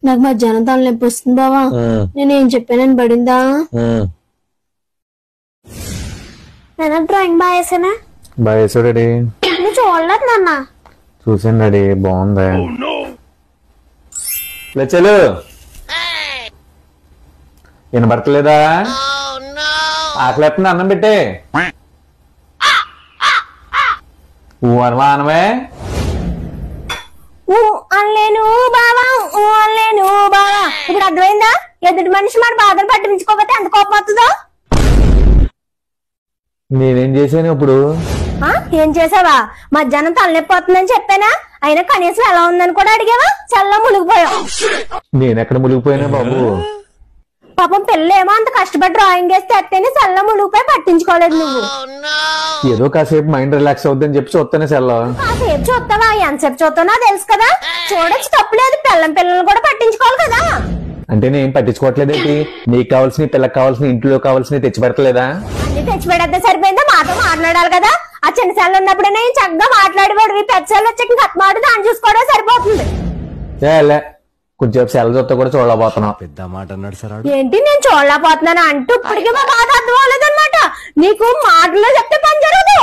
నాకు మధ్యాహ్నం తలనొప్పి వస్తుంది బావా. నేనేం చెప్పానని పడిందా? నేను డ్రాయింగ్ బాగా వేసానా? బాగా వేసావు డాడీ. నువ్వు చూడలేదు నాన్న? చూసాను డాడీ, బాగుంది. లచ్చలు వినబడతలేదా? ఆకలేస్తుంది, అన్నం పెట్టే. అనవే అనలేను బావా, అనలేను బావా. ఇప్పుడు అర్థమైందా? ఎదుటి మనిషి మన బాధలు పట్టించుకోకపోతే ఎంత కోపం వస్తుందో. నేనేం చేశాను ఇప్పుడు? ఏం చేసావా? మధ్యాహ్నం తలనొప్పి వస్తుందని చెప్పానా? అయినా కనీసం ఎలా ఉందని కూడా అడిగావా? చల్ల మునిగిపోయావు. నేనెక్కడ మునిగిపోయినా బాబు? పాపం పిల్లలేమో అంత కష్టపడి డ్రాయింగ్ వేస్తే అట్టేనే చల్ల మునిగిపోయి పట్టించుకోలేదు నువ్వు. ఏదో కాసేపు మైండ్ రిలాక్స్ అవుద్దని చెప్పి చూస్తానే సెల్లో. కాసేపు చూస్తావా? ఎంతసేపు చూస్తానో తెలుసు కదా. చూడొచ్చు, తప్పులేదు. పిల్లలు కూడా పట్టించుకోవాలి కదా. అంటే నేను పట్టించుకోవట్లేదేంటి? నీకు కావాల్సిన, పిల్లకి కావాల్సిన, ఇంట్లో కావాల్సిన తెచ్చి పెడతలేదా? అన్ని తెచ్చి పెడితే సరిపోయిందా? మాతో మాట్లాడాలి కదా. ఆ చిన్న సెల్ ఉన్నప్పుడే నేను చక్కగా మాట్లాడేవాడు. ఈ పెద్ద సెల్ వచ్చాక కత్మాట దాన్ని చూసుకోవడం సరిపోతుంది. కొంచెం సెల్ చూస్తా కూడా చూడలేకపోతున్నావు. పెద్ద మాట అన్నాడు సార్. ఏంటి నేను చూడలేకపోతున్నాను అంటూ ఇప్పటికీ మా బాధ అర్థం అవ్వలేదు అనమాట. నీకు మాటలో చెప్తే పని జరగదు.